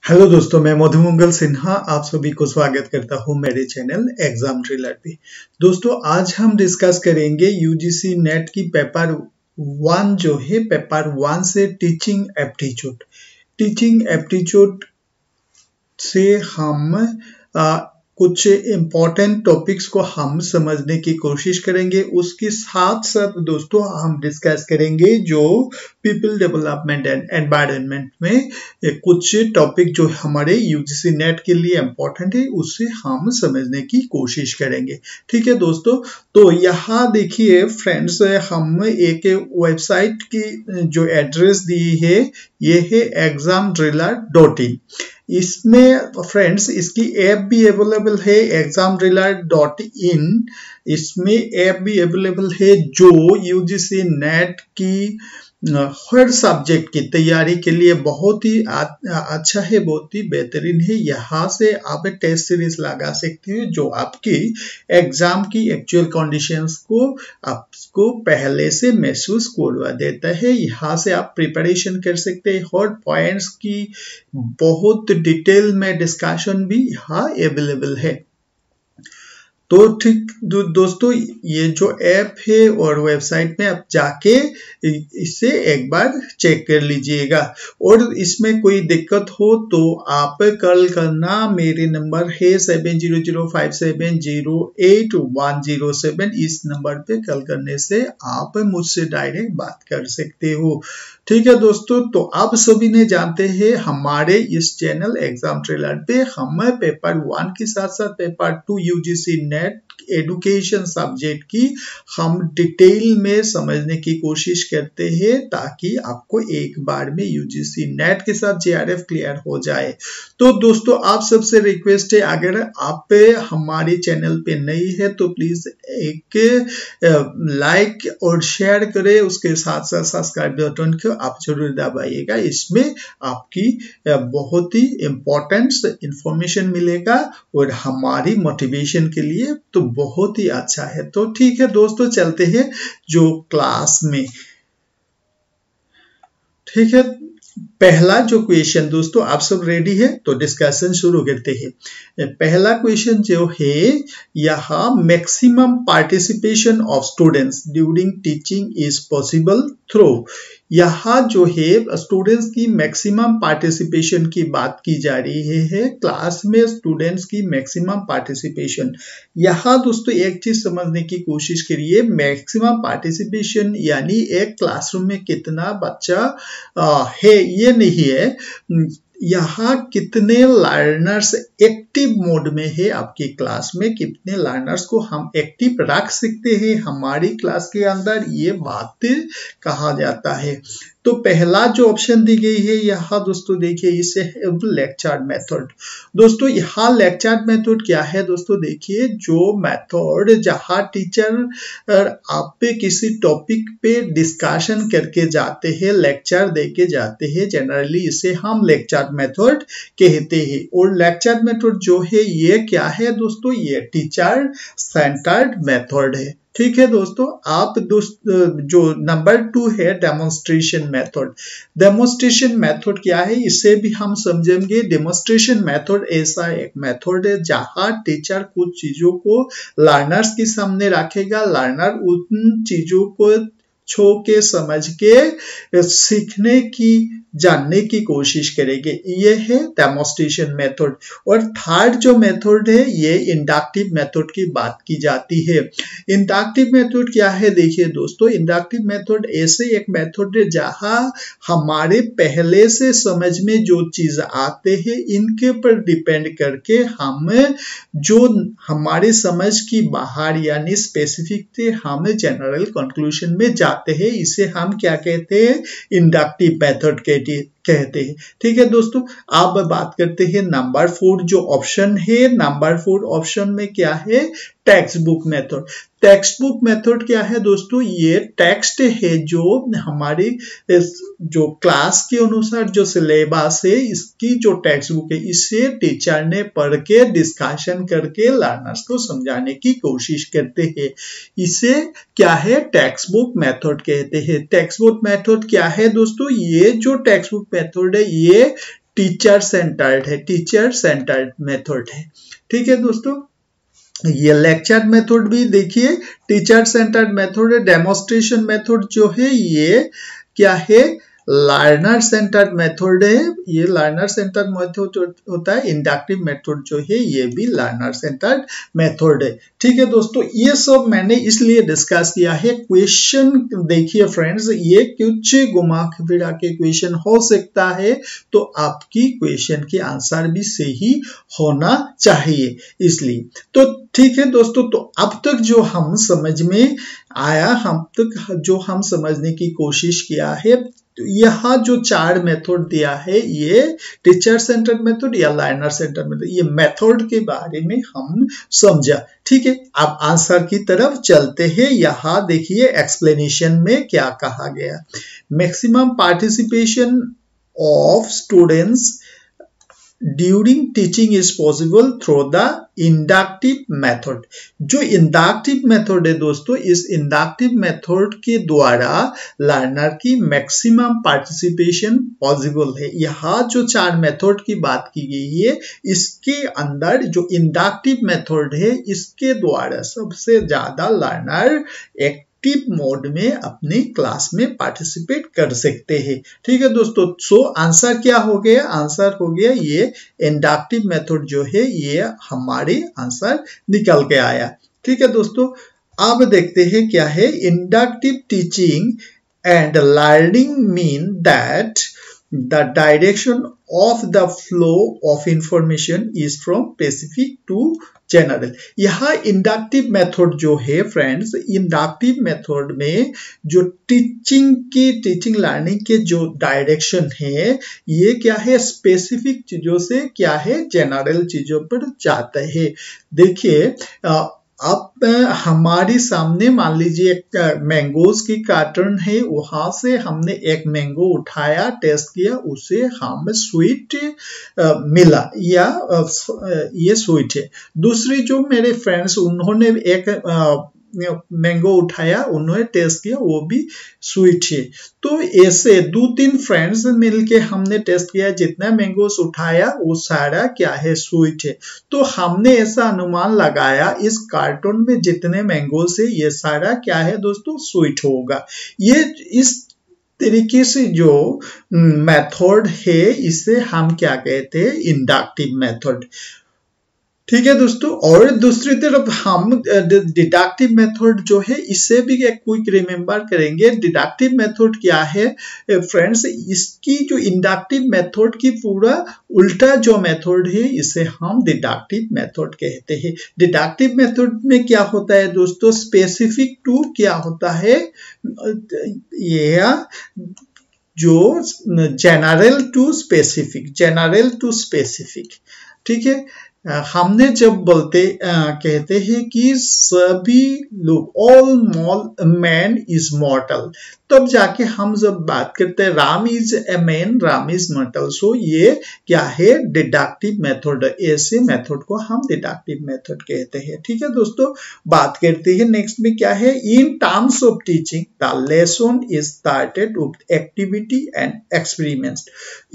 Hello दोस्तों, मैं मधुमंगल सिन्हा आप सभी को स्वागत करता हूं मेरे चैनल एग्जाम ड्रिलर पे। दोस्तों, आज हम डिस्कस करेंगे यूजीसी नेट की पेपर 1 जो है पेपर 1 से टीचिंग एप्टीट्यूड से हम कुछ इम्पोर्टेंट टॉपिक्स को हम समझने की कोशिश करेंगे। उसके साथ साथ दोस्तों हम डिस्कस करेंगे जो पीपल डेवलपमेंट एंड एनवायरनमेंट में कुछ टॉपिक जो हमारे यूजीसी नेट के लिए इम्पोर्टेंट है उससे हम समझने की कोशिश करेंगे। ठीक है दोस्तों, तो यहाँ देखिए फ्रेंड्स, हम एक वेबसाइट की जो एड्रेस दी है ये है examdriller.in। इसमें फ्रेंड्स इसकी ऐप भी अवेलेबल है examdriller.in। इसमें ऐप भी अवेलेबल है जो यूजीसी नेट की हर सब्जेक्ट की तैयारी के लिए बहुत ही अच्छा है, बहुत ही बेहतरीन है। यहाँ से आप टेस्ट सीरीज लगा सकते हैं जो आपकी एग्जाम की एक्चुअल कंडीशंस को आपको पहले से महसूस करवा देता है। यहाँ से आप प्रिपरेशन कर सकते हैं। हर पॉइंट्स की बहुत डिटेल में डिस्कशन भी यहाँ अवेलेबल है। तो ठीक दोस्तों, ये जो ऐप है और वेबसाइट में आप जाके इसे एक बार चेक कर लीजिएगा। और इसमें कोई दिक्कत हो तो आप कॉल करना। मेरे नंबर है 7005708107। इस नंबर पे कॉल करने से आप मुझसे डायरेक्ट बात कर सकते हो। ठीक है दोस्तों, तो आप सभी ने जानते हैं हमारे इस चैनल एग्जाम ट्रेलर पे हम पेपर 1 के साथ साथ paper 2 UGC net education subject की हम डिटेल में समझने की कोशिश करते हैं ताकि आपको एक बार में यूजीसी नेट के साथ जेआरएफ क्लियर हो जाए। तो दोस्तों, आप सबसे रिक्वेस्ट है, अगर आप हमारे चैनल पे नई है तो प्लीज एक लाइक और शेयर करें। उसके साथ साथ सब्सक्राइब बटन को आप जरूर दबाइएगा। इसमें आपकी बहुत ही इम्पोर्टेंट इंफॉर्मेशन मिलेगा और हमारी मोटिवेशन के लिए तो बहुत ही अच्छा है। तो ठीक है दोस्तों, चलते हैं जो क्लास में। ठीक है, पहला जो क्वेश्चन दोस्तों, आप सब रेडी है तो डिस्कशन शुरू करते हैं। पहला क्वेश्चन जो है यहाँ, maximum participation of students during teaching is possible through. यहाँ जो है स्टूडेंट्स की मैक्सिमम पार्टिसिपेशन की बात की जा रही है। क्लास में स्टूडेंट्स की मैक्सिमम पार्टिसिपेशन। यहाँ दोस्तों एक चीज समझने की कोशिश करिए, मैक्सिमम पार्टिसिपेशन यानी एक क्लासरूम में कितना बच्चा है ये नहीं है, यहाँ कितने लर्नर्स एक्टिव मोड में है आपकी क्लास में, कितने लर्नर्स को हम एक्टिव रख सकते हैं हमारी क्लास के अंदर, ये बात कहा जाता है। तो पहला जो ऑप्शन दी गई है यहाँ दोस्तों देखिए, इसे लेक्चर मेथड। दोस्तों यहाँ लेक्चर मेथड क्या है दोस्तों, देखिए जो मेथड जहाँ टीचर आप पे किसी टॉपिक पे डिस्कशन करके जाते हैं, लेक्चर देके जाते हैं, जनरली इसे हम लेक्चर मेथड कहते हैं। और लेक्चर मेथड जो है ये क्या है दोस्तों, ये टीचर सेंटर्ड मेथड है। ठीक है दोस्तों, आप जो नंबर 2 है डेमोन्स्ट्रेशन मेथड। डेमोन्स्ट्रेशन मेथड क्या है इसे भी हम समझेंगे। डेमोन्स्ट्रेशन मेथड ऐसा एक मेथड है जहां टीचर कुछ चीजों को लर्नर्स के सामने रखेगा, लर्नर उन चीजों को छू के समझ के सीखने की जानने की कोशिश करेंगे, ये है डेमोन्स्ट्रेशन मेथड। और थर्ड जो मेथड है ये इंडक्टिव मेथड की बात की जाती है। इंडक्टिव मेथड क्या है देखिए दोस्तों, इंडक्टिव मेथड ऐसे एक मेथड है जहां हमारे पहले से समझ में जो चीज आते हैं इनके पर डिपेंड करके हम जो हमारे समझ की बाहर यानी स्पेसिफिक थे हम जनरल कंक्लूजन में जाते हैं, इसे हम क्या कहते हैं, इंडक्टिव मेथड कहते हैं। ठीक है दोस्तों, अब बात करते हैं नंबर 4 जो ऑप्शन है। नंबर 4 ऑप्शन में क्या है, text book method. Text book method क्या है दोस्तों, ये टेक्स्ट है जो हमारी जो क्लास के अनुसार जो सिलेबस है इसकी जो टेक्स्ट बुक है इसे टीचर ने पढ़ के डिस्कशन करके लर्नर्स को समझाने की कोशिश करते हैं, इसे क्या है, टेक्स्ट बुक मेथड कहते हैं। टेक्स्ट बुक मेथड क्या है दोस्तों, ये जो टेक्स्ट बुक मेथड है ये टीचर सेंटर्ड है, टीचर सेंटर्ड मेथड है। ठीक है दोस्तों, ये लेक्चर मेथड भी देखिए टीचर सेंटर्ड मेथड है। डेमोन्स्ट्रेशन मेथड जो है ये क्या है, लर्नर सेंटर्ड मेथड है। ये लर्नर सेंटर्ड मेथड होता है। इंडक्टिव मेथड जो है ये भी लर्नर सेंटर्ड मेथड है। ठीक है दोस्तों, ये सब मैंने इसलिए डिस्कस किया है। क्वेश्चन देखिए फ्रेंड्स, ये कुछ घुमा फिरा के क्वेश्चन हो सकता है, तो आपकी क्वेश्चन के आंसर भी सही होना चाहिए इसलिए। तो ठीक है दोस्तों, तो अब तक जो हम समझ में आया, जो हम समझने की कोशिश किया है, तो यहाँ जो 4 मेथड दिया है, ये टीचर सेंटर्ड मेथड या लर्नर सेंटर्ड मेथड, ये मेथड के बारे में हम समझा। ठीक है, अब आंसर की तरफ चलते हैं। यहाँ देखिए एक्सप्लेनेशन में क्या कहा गया। Maximum participation of students during teaching is possible through the inductive method. जो इंडक्टिव मेथड है दोस्तों, इस इंडक्टिव मेथड के द्वारा लर्नर की मैक्सिमम पार्टिसिपेशन पॉसिबल है। यहाँ जो 4 मेथड की बात की गई है, इसके अंदर जो इंडक्टिव मेथड है, इसके द्वारा सबसे ज्यादा लर्नर एक्टिव मोड में अपनी क्लास में पार्टिसिपेट कर सकते हैं। ठीक है दोस्तों, सो आंसर क्या हो गया, आंसर हो गया ये इंडक्टिव मेथड जो है, ये हमारे आंसर निकल के आया। ठीक है दोस्तों, अब देखते हैं क्या है। Inductive teaching and learning mean that the direction of the flow of information is from specific to general। यहाँ इंडक्टिव मेथड जो है फ्रेंड्स, इंडक्टिव मेथड में जो टीचिंग लर्निंग के जो डायरेक्शन है, ये क्या है, स्पेसिफिक चीजों से क्या है, जनरल चीजों पर जाता है। देखिए अब हमारे सामने मान लीजिए एक मैंगोज की कार्टन है, वहां से हमने एक मैंगो उठाया, टेस्ट किया, उसे हमें स्वीट मिला या ये स्वीट है। दूसरी जो मेरे फ्रेंड्स, उन्होंने एक मैंगो उठाया, उन्होंने टेस्ट किया, वो भी स्वीट है। तो ऐसे 2-3 फ्रेंड्स मिलके हमने टेस्ट किया, जितना मैंगोस उठाया वो सारा क्या है, स्वीट है। तो हमने ऐसा अनुमान लगाया, इस कार्टून में जितने मैंगोस है, ये सारा क्या है दोस्तों, स्वीट होगा। ये इस तरीके से जो मेथड है, इसे हम क्या कहते हैं, इंडक्टिव मेथड। ठीक है दोस्तों, और दूसरी तरफ हम डिडक्टिव मेथड जो है, इससे भी एक क्विक रिमेंबर करेंगे। डिडक्टिव मेथड क्या है फ्रेंड्स, इसकी जो इंडक्टिव मेथड की पूरा उल्टा जो मेथड है, इसे हम डिडक्टिव मेथड कहते हैं। डिडक्टिव मेथड में क्या होता है दोस्तों, स्पेसिफिक टू क्या होता है, यह जो general to specific, general to specific. ठीक है, हमने जब कहते हैं कि सभी लोग, ऑल मैन इज मॉर्टल, तब जाके हम जब बात करते हैं Ram is a man, Ram is mortal, so ये क्या है, डिडक्टिव मेथड। ऐसे मेथड को हम डिडक्टिव मेथड कहते हैं। ठीक है दोस्तों, बात करते हैं नेक्स्ट में क्या है। In terms of teaching the lesson is started with activity and experiments.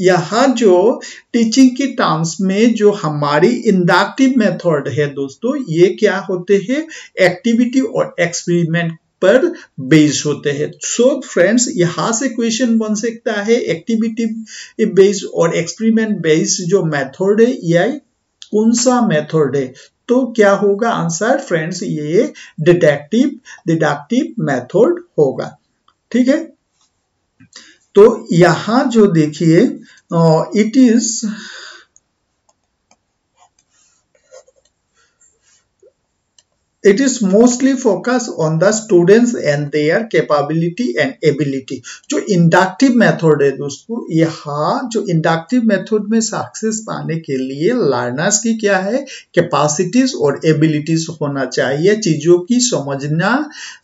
यहाँ जो टीचिंग की टर्म्स में जो हमारी इंडक्टिव मेथड है दोस्तों, ये क्या होते हैं, एक्टिविटी और एक्सपेरिमेंट पर बेस होते हैं। सो फ्रेंड्स, यहां से क्वेश्चन बन सकता है, एक्टिविटी बेस्ड और एक्सपेरिमेंट बेस्ड जो मेथड है, यह कौन सा मेथड है, तो क्या होगा आंसर फ्रेंड्स, ये डिडक्टिव मेथड होगा। ठीक है, तो यहां जो देखिए it is mostly focused on the students and their capability and ability। जो इंडक्टिव मेथड है दोस्तों, यहाँ जो इंडक्टिव मेथड में सक्सेस पाने के लिए लर्नर्स की क्या है, कैपेसिटीज और एबिलिटीज होना चाहिए। चीजों की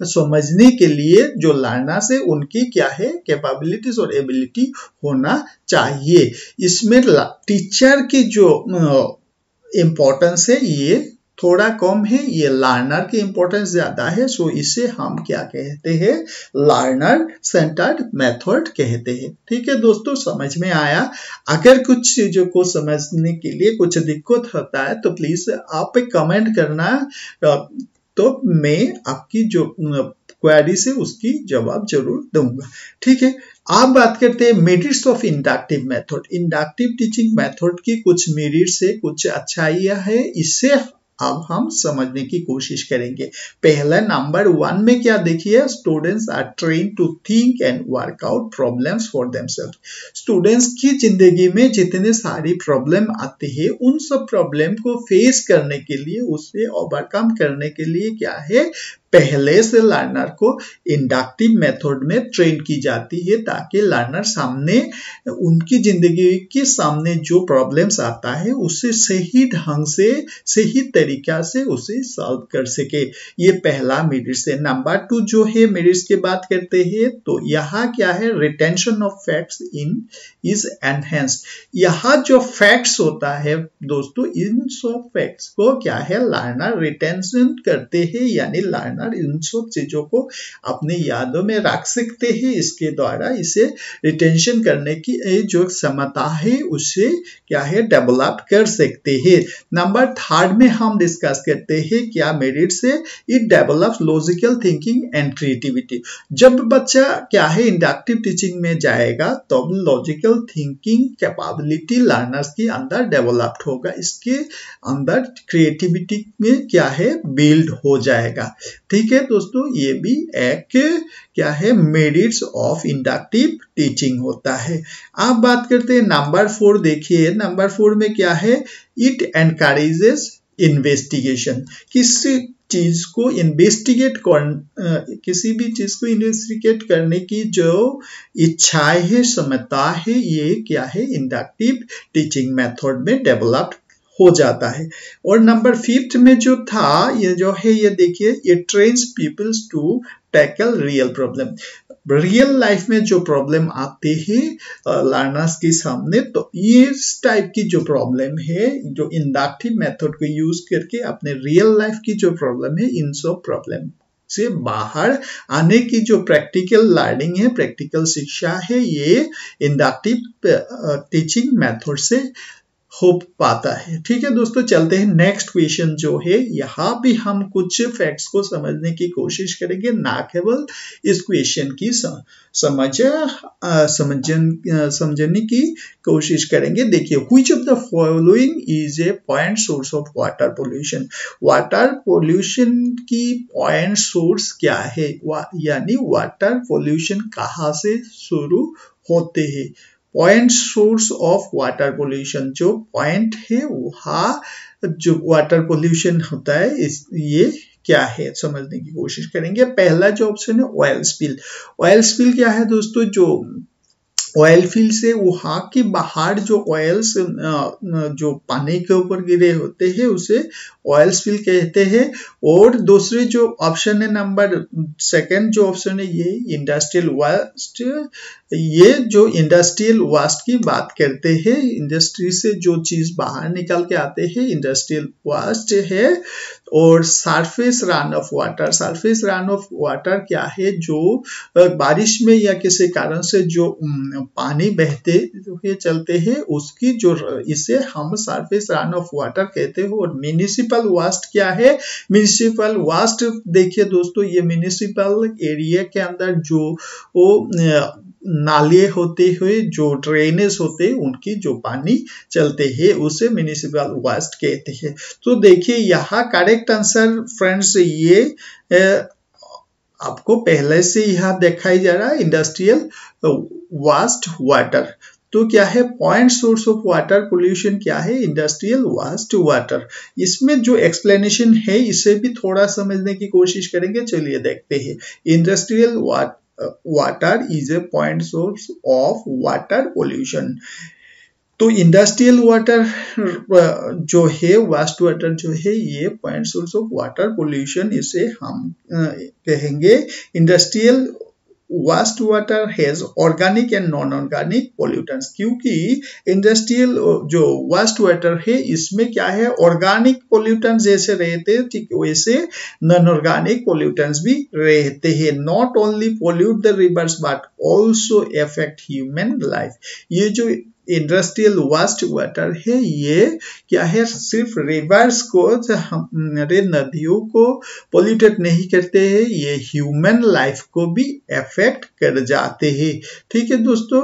समझने के लिए जो लर्नर्स है, उनकी क्या है, कैपेबिलिटीज और एबिलिटी होना चाहिए। इसमें टीचर की जो इम्पोर्टेंस है, ये थोड़ा कम है, ये लर्नर की इंपॉर्टेंस ज्यादा है, सो इसे हम क्या कहते हैं, लर्नर सेंटर्ड मेथड कहते हैं। ठीक है दोस्तों, समझ में आया? अगर कुछ चीजों को समझने के लिए कुछ दिक्कत होता है तो प्लीज आप कमेंट करना, तो मैं आपकी जो क्वेरी से उसकी जवाब जरूर दूंगा। ठीक है, आप बात करते हैं merits of inductive method. Inductive teaching method की कुछ मेरिट्स है, कुछ अच्छाइयां है, इससे अब हम समझने की कोशिश करेंगे। पहला नंबर 1 में क्या देखिए, students are train to think and work out problems for themself. Students की जिंदगी में जितने सारी प्रॉब्लम आते हैं, उन सब प्रॉब्लम को फेस करने के लिए, उसे ओवरकम करने के लिए क्या है, पहले से लर्नर को इंडक्टिव मेथड में ट्रेन की जाती है, ताकि लर्नर सामने उनकी जिंदगी के सामने जो प्रॉब्लम्स आता है उसे सही ढंग से, सही तरीका से उसे सॉल्व कर सके। ये पहला मेरिट्स है। नंबर 2 जो है मेरिट्स की बात करते हैं, तो यहाँ क्या है, retention of facts in is enhanced. यहाँ जो फैक्ट्स होता है दोस्तों, इन सब फैक्ट्स को क्या है, लर्नर रिटेंशन करते हैं, यानी लर्नर इन सब चीजों को अपने यादों में रख सकते हैं। इसके द्वारा इसे रिटेंशन करने की जो क्षमता है उसे क्या है, डेवलप कर सकते हैं। नंबर 3 में हम डिस्कस करते हैं क्या मेरिट से, it develops logical thinking and creativity. जब बच्चा क्या है इंडक्टिव टीचिंग में जाएगा, तब लॉजिकल थिंकिंग कैपेबिलिटी लर्नर्स के अंदर डेवलप्ड होगा, इसके अंदर क्रिएटिविटी में क्या है, बिल्ड हो जाएगा। ठीक है दोस्तों, ये भी एक क्या है, मेरिट्स ऑफ इंडक्टिव टीचिंग होता है। आप बात करते हैं नंबर 4, देखिए नंबर 4 में क्या है, इट एनकरेजेस इन्वेस्टिगेशन। किसी चीज को इन्वेस्टिगेट किसी भी चीज को इन्वेस्टिगेट करने की जो इच्छाएं है, क्षमता है, ये क्या है, इंडक्टिव टीचिंग मेथड में डेवलप्ड हो जाता है। और नंबर 5 में जो था, ये जो है, ये देखिए, ये trains peoples to tackle real problem. Real life में जो प्रॉब्लम आते हैं लर्नर्स के सामने, तो ये इस टाइप की जो प्रॉब्लम है, जो इंडक्टिव मेथड को यूज करके अपने रियल लाइफ की जो प्रॉब्लम है, इन सब प्रॉब्लम से बाहर आने की जो प्रैक्टिकल लर्निंग है, प्रैक्टिकल शिक्षा है, ये इंडक्टिव टीचिंग मेथड से हो पाता है। ठीक है दोस्तों, चलते हैं नेक्स्ट क्वेश्चन जो है, यहाँ भी हम कुछ फैक्ट्स को समझने की कोशिश करेंगे, ना केवल इस क्वेश्चन की समझने की कोशिश करेंगे। देखिए, which of the following is a point source of water pollution. Water pollution की पॉइंट सोर्स क्या है, यानी वाटर पोल्यूशन कहाँ से शुरू होते हैं। Point source of water pollution, जो पॉइंट है वहां जो वाटर पोल्यूशन होता है, ये क्या है समझने की कोशिश करेंगे। पहला जो ऑप्शन है ऑयल स्पिल। ऑयल स्पिल क्या है दोस्तों, जो ऑयल फील्ड से वहां के बाहर जो ऑयल्स जो पानी के ऊपर गिरे होते हैं उसे ऑयल स्पिल कहते हैं। और दूसरे जो ऑप्शन है नंबर 2 जो ऑप्शन है, ये इंडस्ट्रियल वेस्ट। ये जो इंडस्ट्रियल वेस्ट की बात करते हैं, इंडस्ट्री से जो चीज बाहर निकल के आते हैं, इंडस्ट्रियल वेस्ट है। और surface run of water. Surface run of water क्या है, जो बारिश में या किसी कारण से जो पानी बहते हुए चलते हैं, उसकी जो, इसे हम सरफेस रन ऑफ वाटर कहते हैं। और म्युनिसिपल वेस्ट क्या है, म्युनिसिपल वेस्ट देखिए दोस्तों, ये म्युनिसिपल एरिया के अंदर जो नाले होते हुए, जो ड्रेनेज होते हैं, उनकी जो पानी चलते हैं, उसे म्युनिसिपल वेस्ट कहते हैं। तो देखिए यहाँ करेक्ट आंसर फ्रेंड्स, ये आपको पहले से यहाँ दिखाई जा रहा है, इंडस्ट्रियल वेस्ट वाटर। तो क्या है, point source of water pollution क्या है, इंडस्ट्रियल वेस्ट वाटर। इसमें जो एक्सप्लेनेशन है, इसे भी थोड़ा समझने की कोशिश करेंगे। चलिए देखते हैं। Industrial water is a point source of water pollution. तो इंडस्ट्रियल वाटर जो है, वेस्ट वाटर जो है, ये point source of water pollution, इसे हम कहेंगे। Industrial waste water has organic and non organic pollutants, क्योंकि इंडस्ट्रियल जो वेस्ट वाटर है इसमें क्या है, ऑर्गेनिक पोल्यूटेंट्स जैसे रहते हैं ठीक वैसे नॉन ऑर्गेनिक पोल्यूटेंट्स भी रहते हैं। Not only pollute the reverse but also affect human life. ये जो इंडस्ट्रियल वेस्ट वाटर है ये क्या है, सिर्फ रिवर्स को, हमारे नदियों को पोल्यूटेड नहीं करते हैं, ये ह्यूमन लाइफ को भी अफेक्ट कर जाते हैं। ठीक है दोस्तों,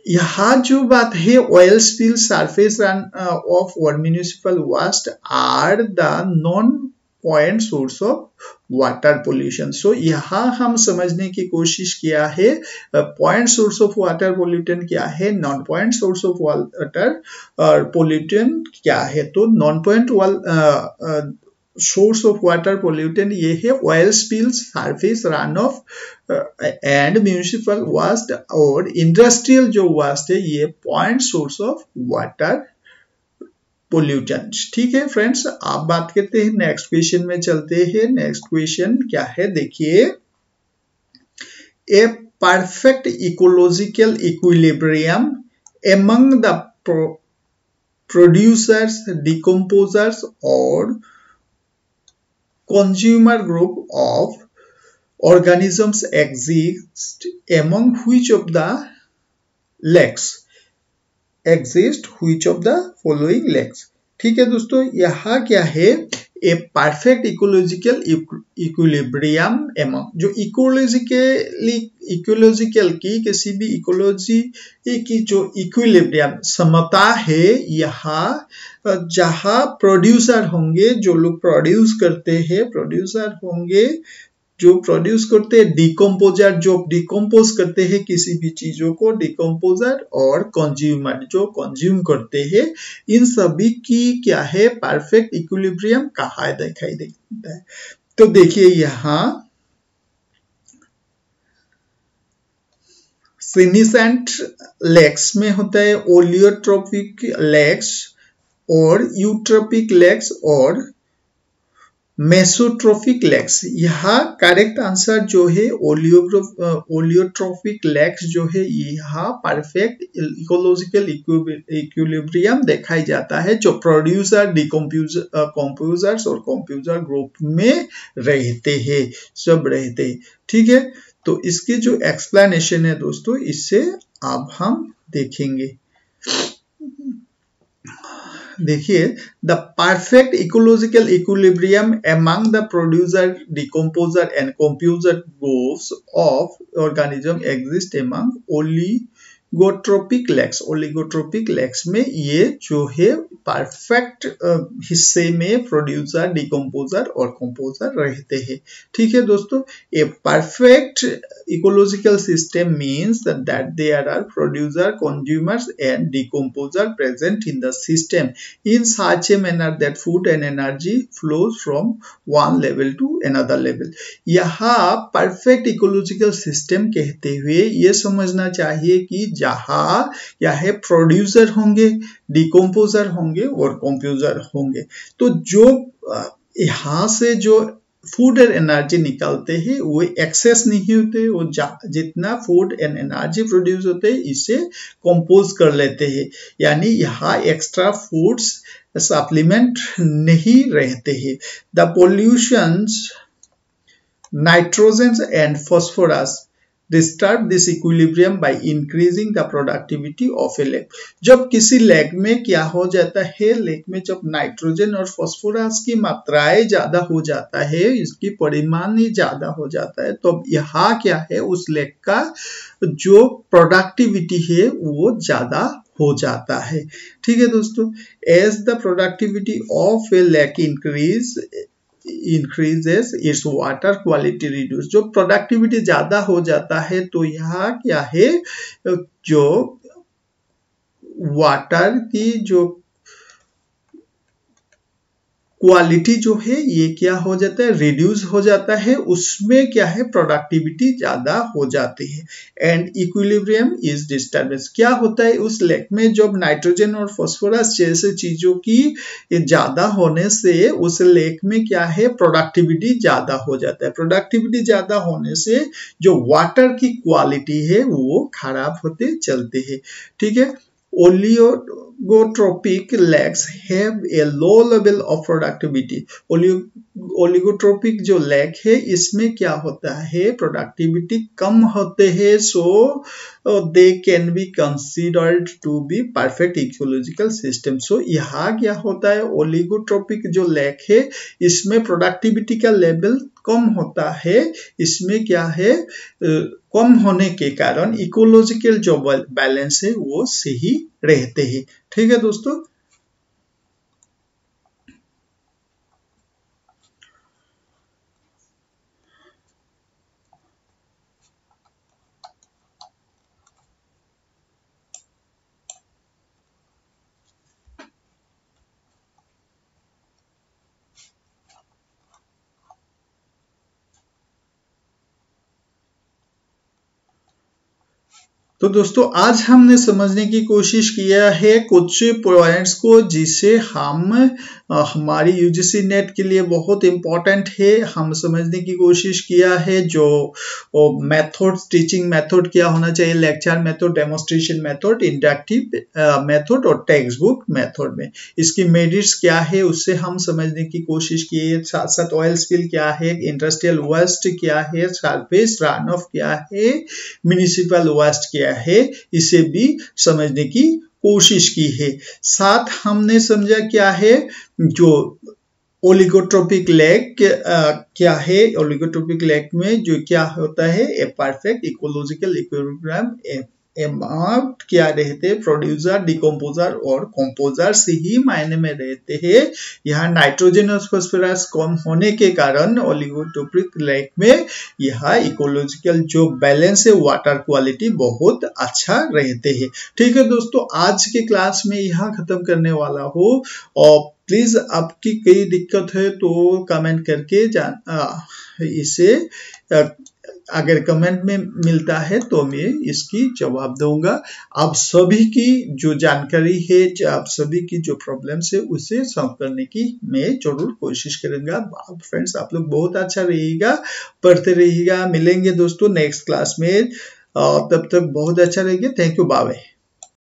यहाँ जो बात है oil spill surface run off और municipal waste are the non point source of water pollution. So यहाँ हम समझने की कोशिश किया है point source of water pollutant क्या है, non point source of water pollutant क्या है। तो non point source of water pollutant ये है oil spills, surface run off and municipal waste, और इंडस्ट्रियल जो वेस्ट है ये point source of water pollutants. ठीक है फ्रेंड्स, आप बात करते हैं नेक्स्ट क्वेश्चन में चलते हैं। नेक्स्ट क्वेश्चन क्या है देखिए, ए perfect ecological equilibrium among the producers, decomposers और consumer group of organisms exist among which of the following legs। ठीक है दोस्तों, यहाँ क्या है, ए परफेक्ट इकोलॉजिकल इक्विलिब्रियम एमंग, जो इकोलॉजिकल की किसी भी इकोलॉजी की जो इक्विलिब्रियम समता है, यहाँ जहाँ प्रोड्यूसर होंगे, जो लोग प्रोड्यूस करते हैं, प्रोड्यूसर होंगे जो प्रोड्यूस करते हैं, डिकम्पोजर जो डिकम्पोज करते हैं किसी भी चीजों को, डिकम्पोजर और कंज्यूमर जो कंज्यूम करते हैं, इन सभी की क्या है, परफेक्ट इक्विलिब्रियम कहाँ दिखाई देता है। तो देखिए यहाँ सीनिसेंट लेग्स में होता है ओलियोट्रोपिक लेग्स और यूट्रोपिक लेग्स और मेसोट्रोपिक लेग्स। यहाँ करेक्ट आंसर जो है ओलियोट्रोपिक लेग्स जो है, यहाँ परफेक्ट इकोलॉजिकल इक्विलिब्रियम दिखाई जाता है, जो प्रोड्यूसर, कंप्यूजर्स और कंप्यूजर ग्रुप में रहते हैं, सब रहते हैं। ठीक है, तो इसकी जो एक्सप्लेनेशन है दोस्तों, इससे अब हम देखेंगे। देखिए, the perfect ecological equilibrium among the producer, decomposer and consumer groups of organism exist among oligotrophic lakes. Oligotrophic lakes में ये जो है परफेक्ट हिस्से में प्रोड्यूसर, डिकम्पोजर और कंपोजर रहते हैं। ठीक है दोस्तों, a perfect ecological system means that there are producer, consumers and decomposer present in the system in such a manner that food and energy flows from one level to another level। यहाँ perfect ecological system कहते हुए ये समझना चाहिए कि जहाँ क्या है, प्रोड्यूसर होंगे, डिकम्पोजर होंगे और कंप्यूजर होंगे। तो जो यहाँ से जो फूड एंड एनर्जी निकालते हैं वो एक्सेस नहीं होते, वो जितना फूड एंड एनर्जी प्रोड्यूस होते हैं इसे कंपोज कर लेते हैं, यानी यहाँ एक्स्ट्रा फूड्स सप्लीमेंट नहीं रहते हैं। The pollutions nitrogen and phosphorus disturb this equilibrium by increasing the productivity of a leg. जब किसी लेग में क्या हो जाता है, लेग में जब नाइट्रोजन और फास्फोरस की मात्राएं ज्यादा हो जाता है, इसकी परिमाण ही ज्यादा हो जाता है, तो यहाँ क्या है, उस लेग का जो प्रोडक्टिविटी है वो ज्यादा हो जाता है। ठीक है दोस्तों, as the productivity of a lake increases its water quality reduce। जो प्रोडक्टिविटी ज्यादा हो जाता है तो यहाँ क्या है, जो वाटर की जो क्वालिटी जो है ये क्या हो जाता है, रिड्यूस हो जाता है, उसमें क्या है, प्रोडक्टिविटी ज्यादा हो जाती है। एंड इक्विलिब्रियम इज डिस्टर्बेंस, क्या होता है उस लेक में जब नाइट्रोजन और फास्फोरस जैसे चीजों की ज्यादा होने से उस लेक में क्या है, प्रोडक्टिविटी ज्यादा हो जाता है। प्रोडक्टिविटी ज्यादा होने से जो वाटर की क्वालिटी है वो खराब होते चलते हैं। ठीक है, Oligotropic lakes have a low level of productivity. ओलिगोट्रोपिक जो लेक है इसमें क्या होता है, प्रोडक्टिविटी कम होते हैं, so they can be considered to be perfect ecological system. So यहाँ क्या होता है, ओलिगोट्रोपिक जो लेक है इसमें प्रोडक्टिविटी का लेवल कम होता है, इसमें क्या है, कम होने के कारण इकोलॉजिकल जो बैलेंस है वो सही रहते हैं। ठीक है दोस्तों, तो दोस्तों आज हमने समझने की कोशिश किया है कुछ पॉइंट्स को जिसे हम हमारी यूजीसी नेट के लिए बहुत इंपॉर्टेंट है, हम समझने की कोशिश किया है। जो मेथड, टीचिंग मेथड क्या होना चाहिए, lecture method, demonstration method, interactive method और टेक्स्ट बुक मेथड में इसकी मेरिट्स क्या है उससे हम समझने की कोशिश किए। साथ साथ ऑयल स्पिल क्या है, इंडस्ट्रियल वेस्ट क्या है, सरफेस रन ऑफ क्या है, म्युनिसिपल वेस्ट क्या है, इसे भी समझने की कोशिश की है। साथ हमने समझा क्या है, जो ओलिगोट्रोपिक लेक क्या है, ओलिगोट्रोपिक लेक में जो क्या होता है, ए परफेक्ट इकोलॉजिकल इक्विलिब्रियम अमाउंट क्या रहते हैं, प्रोड्यूसर, डिकम्पोजर और कंपोजर से ही मायने में रहते हैं। यहाँ नाइट्रोजन और फास्फोरस कम होने के कारण ओलिगोट्रोपिक लेक में यहाँ इकोलॉजिकल जो बैलेंस है, वाटर क्वालिटी बहुत अच्छा रहते हैं। ठीक है दोस्तों, आज के क्लास में यहाँ खत्म करने वाला हूँ और प्लीज आपकी कोई दिक्कत है तो कमेंट करके इसे अगर कमेंट में मिलता है तो मैं इसकी जवाब दूंगा। आप सभी की जो जानकारी है, आप सभी की जो प्रॉब्लम्स है उसे सॉल्व करने की मैं जरूर कोशिश करूंगा। फ्रेंड्स आप लोग बहुत अच्छा रहिएगा, पढ़ते रहिएगा। मिलेंगे दोस्तों नेक्स्ट क्लास में, तब तक बहुत अच्छा रहिए। Thank you, bye bye.